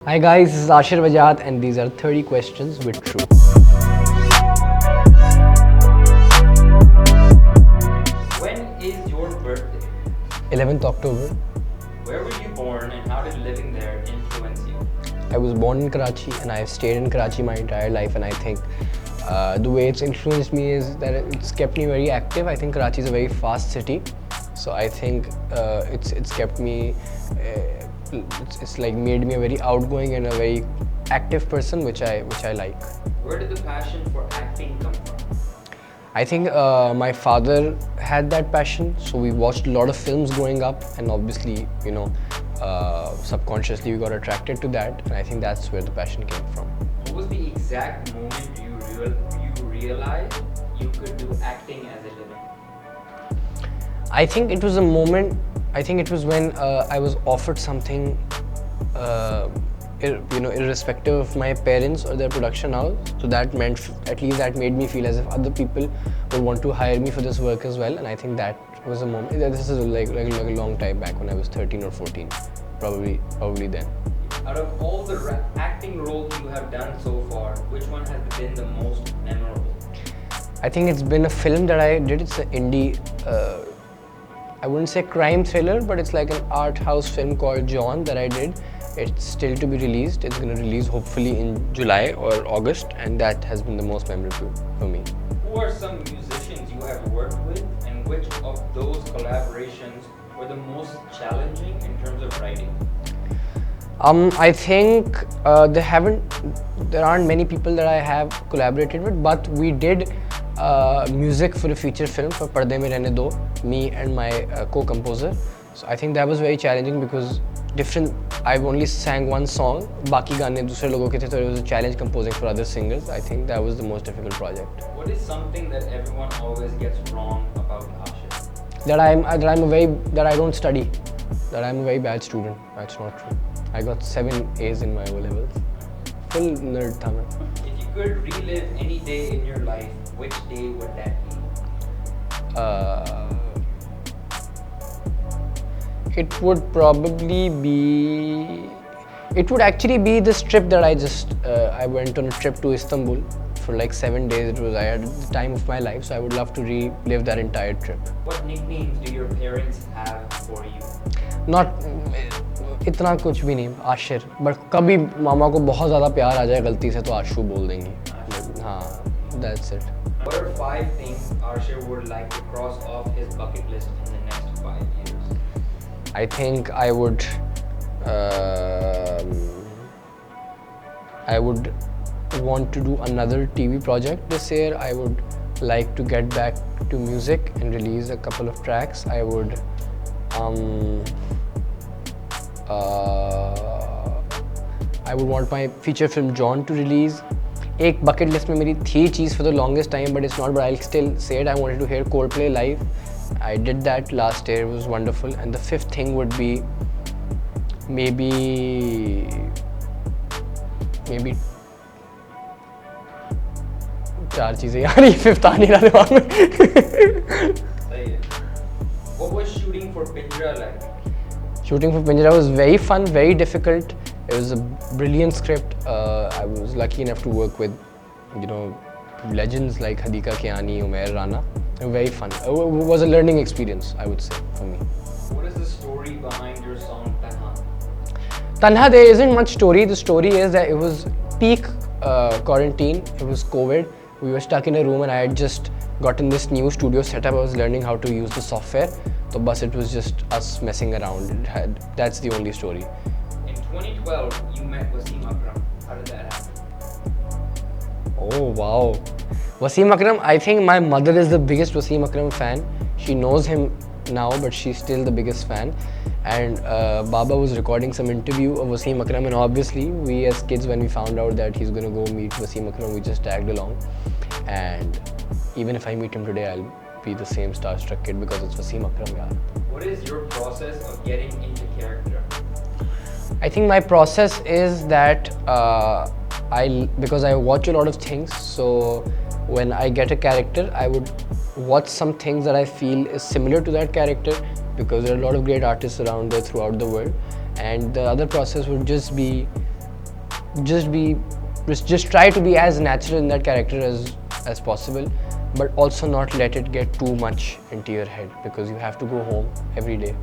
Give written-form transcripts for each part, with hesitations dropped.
Hi guys, this is Aashir Wajahat and these are 30 questions with TREW. When is your birthday? 11th October. Where were you born and how did living there influence you? I was born in Karachi and I have stayed in Karachi my entire life, and I think the way it's influenced me is that it's kept me very active. I think Karachi is a very fast city, so I think it's kept me it's like made me a very outgoing and a very active person, which I like. Where did the passion for acting come from? I think my father had that passion, so we watched a lot of films growing up, and obviously, subconsciously we got attracted to that, and I think that's where the passion came from. What was the exact moment you realized you could do acting as a living? I think it was a moment. I think it was when I was offered something, irrespective of my parents or their production house. So that meant, at least that made me feel as if other people would want to hire me for this work as well. And I think that was a moment. This is like a long time back when I was 13 or 14, probably then. Out of all the acting roles you have done so far, which one has been the most memorable? I think it's been a film that I did. It's an indie. I wouldn't say crime thriller, but it's like an art house film called John that I did. It's still to be released. It's going to release hopefully in July or August, and that has been the most memorable for me. Who are some musicians you have worked with, and which of those collaborations were the most challenging in terms of writing? I think there aren't many people that I have collaborated with, but we did music for a feature film for Parde Mein Rehne Do, me and my co-composer. So I think that was very challenging because I've only sang one song, बाकी गाने दूसरे लोगों के थे, so it was a challenge composing for other singers. I think that was the most difficult project. What is something that everyone always gets wrong about Aashir? That I don't study, that I'm a very bad student. That's not true. I got 7 A's in my O levels. Full nerd tha main. If you could relive any day in your life, which day would that be? It would probably be. It would actually be this trip that I went on a trip to Istanbul for like 7 days. I had the time of my life, so I would love to relive that entire trip. What nicknames do your parents have for you? Not इतना कुछ भी नहीं, Ashir. But कभी मामा को बहुत ज़्यादा प्यार आ जाए गलती से तो आशू बोल देंगी. हाँ, that's it. What are 5 things Aashir would like to cross off his bucket list in the next 5 years? I think I would want to do another TV project this year. I would like to get back to music and release a couple of tracks. I would want my feature film John to release. एक bucket list में मेरी थी चीज़ for the longest time, but it's not. But I'll still say it. I wanted to hear Coldplay live. I did that last year. It was wonderful. And the 5th thing would be maybe 4 चीज़ें यार, ये 5th आ नहीं रहा दिमाग में. सही है. What was shooting for Pinjra like? Shooting for Pinjra was very fun, very difficult. It was a brilliant script. I was lucky enough to work with, legends like Hadika Kiani, Umair Rana. Very fun. It was a learning experience, I would say, for me. What is the story behind your song Tanha? Tanha, there isn't much story. The story is that it was peak quarantine. It was COVID. We were stuck in a room and I had just gotten this new studio setup. I was learning how to use the software. So bus, it was just us messing around. That's the only story. In 2012, you met Wasim Akram. How did that happen? Oh wow. Wasim Akram, I think my mother is the biggest Wasim Akram fan. She knows him now, but she's still the biggest fan. And Baba was recording some interview of Wasim Akram, and obviously we as kids, when we found out that he's going to go meet Wasim Akram, we just tagged along. And even if I meet him today, I'll be the same starstruck kid because it's Wasim Akram, yaar. What is your process of getting into character? I think my process is that because I watch a lot of things, so when I get a character, I would watch some things that I feel is similar to that character, because there are a lot of great artists around there throughout the world. And the other process would just be just try to be as natural in that character as possible, but also not let it get too much into your head, because you have to go home every day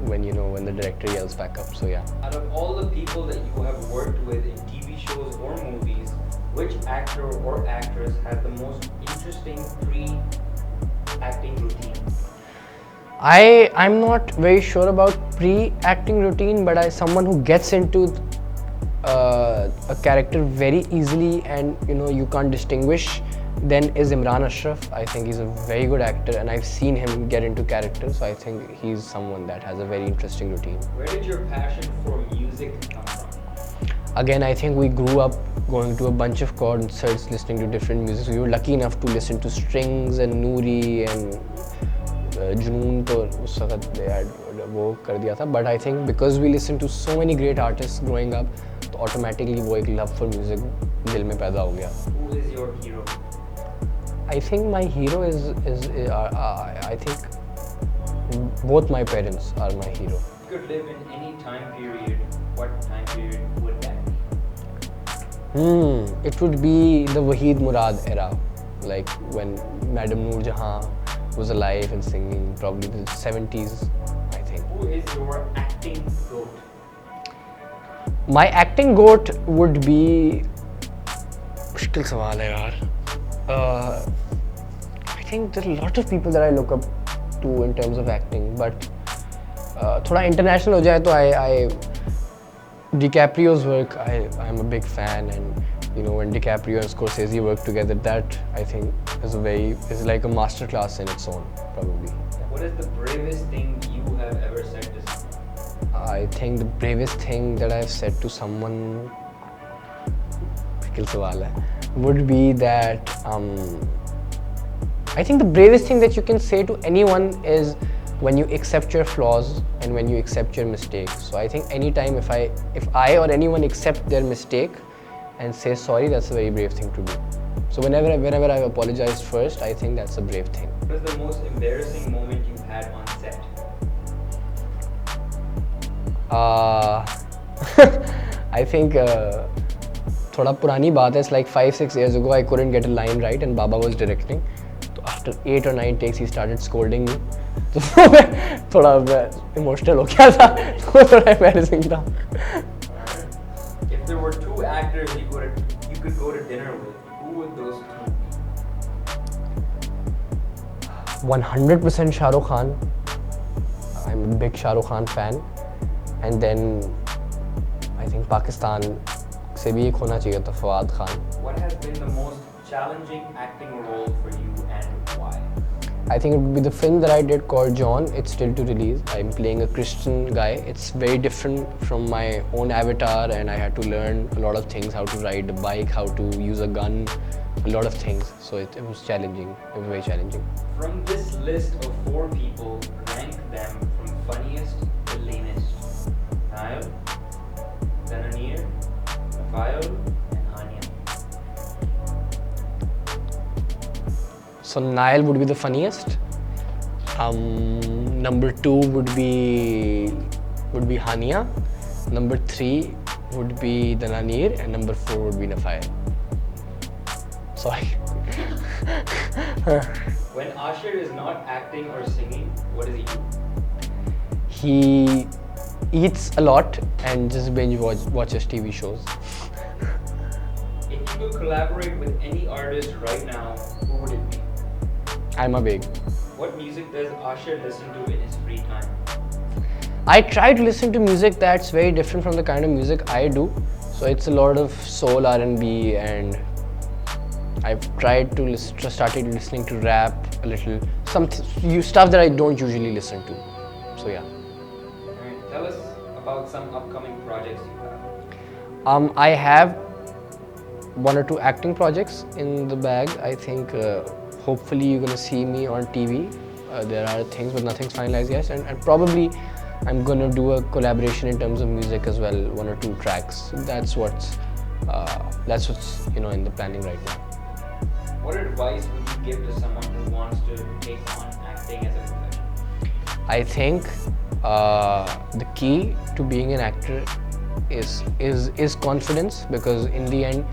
when the director yells back up. So yeah. Out of all the people that you have worked with in TV shows or movies, which actor or actress has the most interesting pre-acting routine? I'm not very sure about pre-acting routine, but someone who gets into a character very easily and you can't distinguish, then is Imran Ashraf. I think he's a very good actor, and I've seen him get into characters, so I think he's someone that has a very interesting routine. Where did your passion for music come from? Again, I think we grew up going to a bunch of concerts, listening to different music. We were lucky enough to listen to Strings and Noori and Junoon, तो उस वक्त they had वो कर दिया था. But I think because we listened to so many great artists growing up, तो automatically वो एक love for music दिल में पैदा हो गया. Who is your hero? I think my hero is I think both my parents are my hero. If you could live in any time period, what time period would that be? It would be the Waheed Murad era, like when Madam Noor Jahan was alive and singing, probably the 70s, I think. Who is your acting goat? My acting goat would be... मुश्किल सवाल है यार. I think there are a lot of people that I look up to in terms of acting, but थोड़ा international हो जाए तो DiCaprio's work, I'm a big fan, and when DiCaprio and Scorsese work together, that I think is like a masterclass in its own, probably. What is the bravest thing you have ever said to someone? I think the bravest thing that I've said to someone would be that I think the bravest thing that you can say to anyone is when you accept your flaws and when you accept your mistakes. So I think anytime if I or anyone accept their mistake and say sorry, that's a very brave thing to do. So whenever I've apologized first, I think that's a brave thing. What is the most embarrassing moment you've had on set? I think थोड़ा पुरानी बात है. It's like 5-6 years ago I couldn't get a line right and Baba was directing. So after 8 or 9 takes he started scolding me. तो मैं थोड़ा emotional हो गया था. तो थोड़ा embarrassing था. If there were two actors you could go to dinner with, who would those two be? 100% Shah Rukh Khan. I'm a big Shah Rukh Khan fan. And then I think Pakistan से भी एक होना चाहिए था, Fawad Khan. What has been the most challenging acting role for you and why? I think it would be the film that I did called John. It's still to release. I'm playing a Christian guy. It's very different from my own avatar, and I had to learn a lot of things, how to ride a bike, how to use a gun, a lot of things. So it was challenging. It was very challenging. From this list of 4 people, rank them from funniest to lamest. Nail, Dananeer, Nafail, and Anya. So Nail would be the funniest. Number 2 would be Hania. Number 3 would be Dananeer, and number 4 would be Nafail. Sorry. When Aashir is not acting or singing, what does he do? He eats a lot and just binge watches TV shows. If you could collaborate with any artist right now, who would it be? I'm a big. What music does Aashir listen to in his free time? I try to listen to music that's very different from the kind of music I do. So it's a lot of soul, R&B, and I've tried to started listening to rap a little, some stuff that I don't usually listen to. So yeah. Alright, tell us about some upcoming projects you have. I have 1 or 2 acting projects in the bag. I think hopefully you're gonna see me on TV. There are things, but nothing's finalized yet, and probably I'm gonna do a collaboration in terms of music as well, 1 or 2 tracks. That's what's in the planning right now. What advice would you give to someone who wants to take on acting as a profession? I think the key to being an actor is confidence, because in the end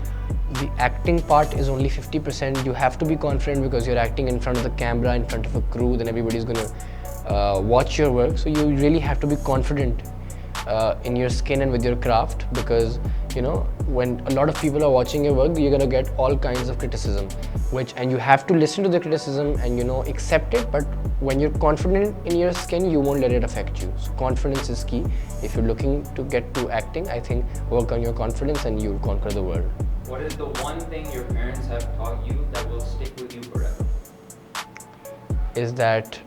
the acting part is only 50%. You have to be confident because you're acting in front of the camera, in front of a crew, then everybody's going to watch your work. So you really have to be confident in your skin and with your craft, because you know, when a lot of people are watching your work, you're going to get all kinds of criticism, and you have to listen to the criticism and, you know, accept it. But when you're confident in your skin, you won't let it affect you. So confidence is key. If you're looking to get to acting, I think work on your confidence and you'll conquer the world. What is the one thing your parents have taught you that will stick with you forever? Is that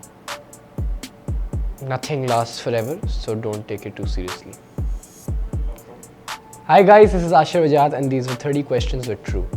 nothing lasts forever, so don't take it too seriously. Hi guys, this is Aashir Wajahat and these were 30 questions with TREW.